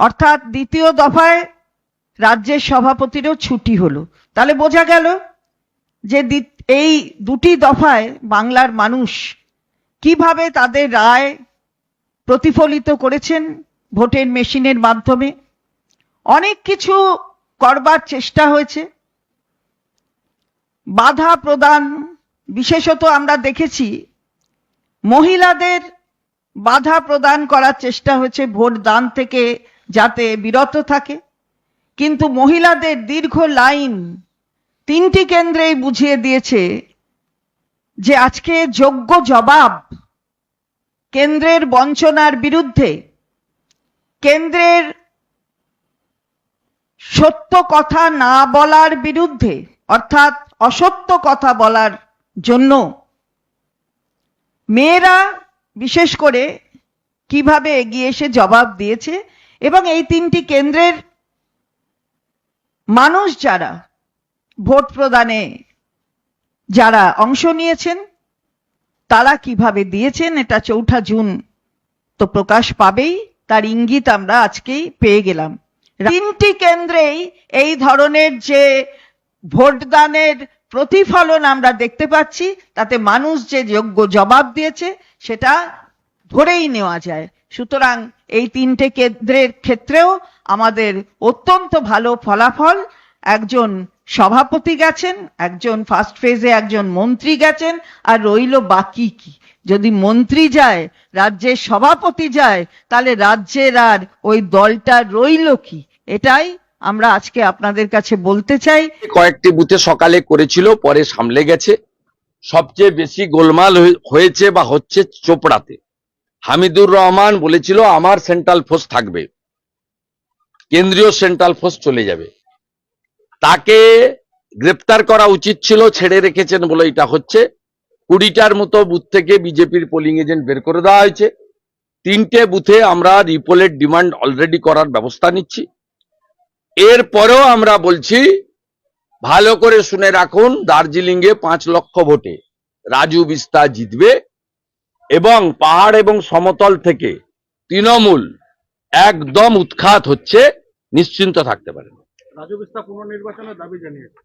অর্থাৎ দ্বিতীয় দফায় রাজ্যের সভাপতিরও ছুটি হলো। তাহলে বোঝা গেল যে এই দুটি দফায় বাংলার মানুষ কিভাবে তাদের রায় প্রতিফলিত করেছেন ভোটের মেশিনের মাধ্যমে। অনেক কিছু করবার চেষ্টা হয়েছে, বাধা প্রদান, বিশেষত আমরা দেখেছি মহিলাদের বাধা প্রদান করার চেষ্টা হয়েছে ভোট দান থেকে যাতে বিরত থাকে, কিন্তু মহিলাদের দীর্ঘ লাইন তিনটি কেন্দ্রেই বুঝিয়ে দিয়েছে যে আজকে যোগ্য জবাব কেন্দ্রের বঞ্চনার বিরুদ্ধে, কেন্দ্রের সত্য কথা না বলার বিরুদ্ধে, অর্থাৎ অসত্য কথা বলার জন্য মেয়েরা বিশেষ করে কিভাবে এগিয়ে এসে জবাব দিয়েছে। এবং এই তিনটি কেন্দ্রের মানুষ যারা ভোট প্রদানে যারা অংশ নিয়েছেন তারা কিভাবে দিয়েছেন, এটা ৪ঠা জুন তো প্রকাশ পাবেই, তার ইঙ্গিত আমরা আজকেই পেয়ে গেলাম। তিনটি কেন্দ্রেই এই ধরনের যে ভোটদানের প্রতিফলন আমরা দেখতে পাচ্ছি, তাতে মানুষ যে যোগ্য জবাব দিয়েছে সেটা ধরেই নেওয়া যায়। সুতরাং এই তিনটে কেন্দ্রের ক্ষেত্রেও আমাদের অত্যন্ত ভালো ফলাফল। একজন সভাপতি গেছেন, একজন ফার্স্ট ফেজে একজন মন্ত্রী গেছেন, আর রইল বাকি কি। যদি মন্ত্রী যায়, রাজ্যের সভাপতি যায়, তাহলে রাজ্যের আর ওই দলটা রইল কি। এটাই আমরা আজকে আপনাদের কাছে বলতে চাই। কয়েকটি বুথে সকালে করেছিল, পরে সামলে গেছে। সবচেয়ে বেশি গোলমাল হয়েছে বা হচ্ছে চোপড়াতে। হামিদুর রহমান বলেছিল আমার সেন্ট্রাল ফোর্স থাকবে, কেন্দ্রীয় সেন্ট্রাল ফোর্স চলে যাবে। তাকে গ্রেপ্তার করা উচিত ছিল, ছেড়ে রেখেছেন বলে এটা হচ্ছে। 20টার মতো বুথ থেকে বিজেপির পোলিং এজেন্ট বের করে দেওয়া হয়েছে। 3টে বুথে আমরা রিপোলের ডিমান্ড অলরেডি করার ব্যবস্থা নিচ্ছি। এরপরেও আমরা বলছি, ভালো করে শুনে রাখুন, দার্জিলিংয়ে 5 লক্ষ ভোটে রাজু বিস্তা জিতবে এবং পাহাড় এবং সমতল থেকে তৃণমূল একদম উৎখাত হচ্ছে, নিশ্চিন্ত থাকতে পারেন। রাজু বিস্তা পুনর্নির্বাচনের দাবি জানিয়েছে।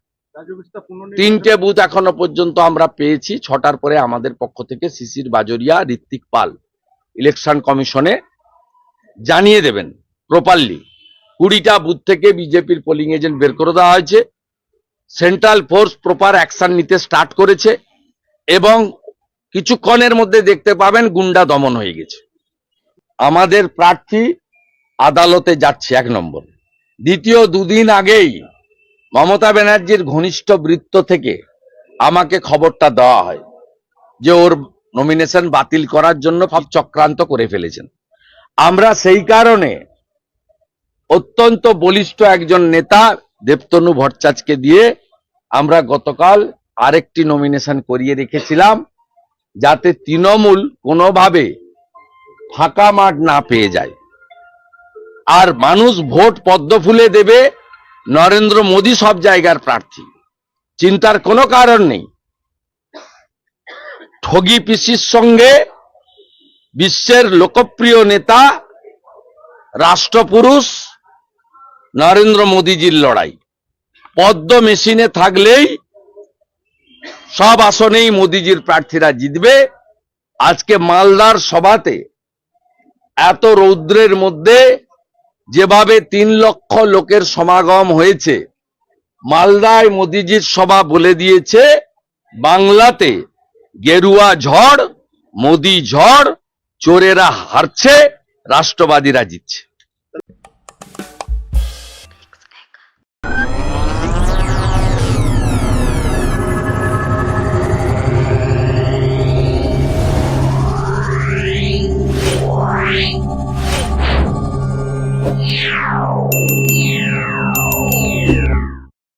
3টে বুথ এখনো পর্যন্ত আমরা পেয়েছি। 6টার পরে আমাদের পক্ষ থেকে শিশির বাজরিয়া, ঋত্বিক পাল ইলেকশন কমিশনে জানিয়ে দেবেন প্রপারলি। 20টা বুথ থেকে বিজেপির পোলিং এজেন্ট বের করে দেওয়া হয়েছে। সেন্ট্রাল ফোর্স প্রপার অ্যাকশন নিতে স্টার্ট করেছে এবং কিছুক্ষণের মধ্যে দেখতে পাবেন গুন্ডা দমন হয়ে গেছে। আমাদের প্রার্থী আদালতে যাচ্ছে 1 নম্বর। দ্বিতীয়, 2 দিন আগেই মমতা ব্যানার্জির ঘনিষ্ঠ বৃত্ত থেকে আমাকে খবরটা দেওয়া হয় যে ওর নমিনেশন বাতিল করার জন্য সব চক্রান্ত করে ফেলেছেন। আমরা সেই কারণে অত্যন্ত বলিষ্ঠ একজন নেতা দেবতনু ভট্টাচার্যকে দিয়ে আমরা গতকাল আরেকটি নমিনেশন করিয়ে রেখেছিলাম, যাতে তৃণমূল কোনোভাবে ফাঁকা মাঠ না পেয়ে যায়। আর মানুষ ভোট পদ্ম ফুলে দেবে। নরেন্দ্র মোদী সব জায়গার প্রার্থী, চিন্তার কোনো কারণ নেই। ঠগি পিসির সঙ্গে বিশ্বের লোকপ্রিয় নেতা রাষ্ট্রপুরুষ নরেন্দ্র মোদীজির লড়াই। পদ্ম মেশিনে থাকলেই সব আসনেই মোদীজির প্রার্থীরা জিতবে। আজকে মালদার সভাতে এত রৌদ্রের মধ্যে যেভাবে 3 লক্ষ লোকের সমাগম হয়েছে, মালদায় মোদীজির সভা বলে দিয়েছে বাংলাতে গেরুয়া ঝড়, মোদী ঝড়, চোরেরা হারছে, রাষ্ট্রবাদীরা জিতছে।